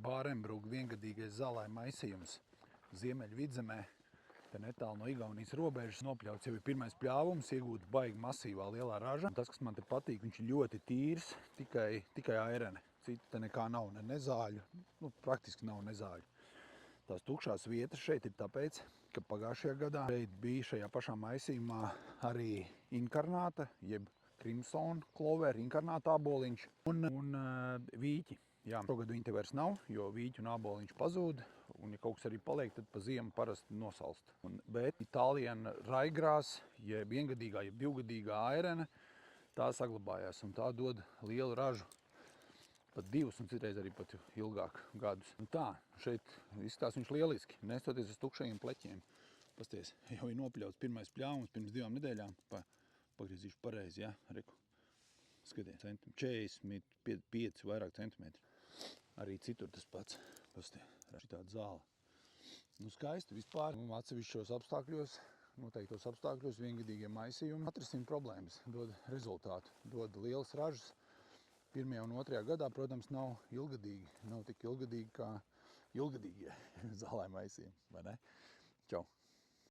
Bārenbruka viengadīgais zālē maisījums Ziemeļvidzemē. Te netālu no Igaunijas robežas nopļauts jau ir pirmais pļāvums, iegūta baigi masīvā lielā raža. Tas, kas man te patīk, viņš ir ļoti tīrs, tikai airene. Citu te nekā nav, ne zāļu, praktiski nav ne zāļu. Tās tukšās vietas šeit ir tāpēc, ka pagājušajā gadā šeit bija šajā pašā maisījumā arī inkarnāta, jeb Crimson Clover, inkarnāta āboliņš un vīķi. Jā, šogad viņi te vairs nav, jo vīķu un āboliņš pazūd, un ja kaut kas arī paliek, tad pa ziemu parasti nosalst. Bet Itālijana raigrās, jeb viengadīgā, jeb divgadīgā airene, tā saglabājās, un tā dod lielu ražu. Pat 2 un citreiz arī pat ilgāk gadus. Un tā, šeit izskatās viņš lieliski, nestoties uz tukšajiem pleķiem. Pasties, jau ir nopļauts pirmais pļāvums pirms 2 nedēļām. Pagriezīšu pareizi, jā, reku. Skaties, 45 vairāk centimetri. Arī citur tas pats. Pasties, šitāda zāle. Skaisti vispār. Atsevišķos apstākļos, noteiktos apstākļos, viengadīgie maisījumi atrisina problēmas, dod rezultātu, dod lielas ražas. 1. un 2. gadā, protams, nav ilgadīgi. Nav tik ilgadīgi kā ilgadīgie zālē maisījumi, vai ne? Čau!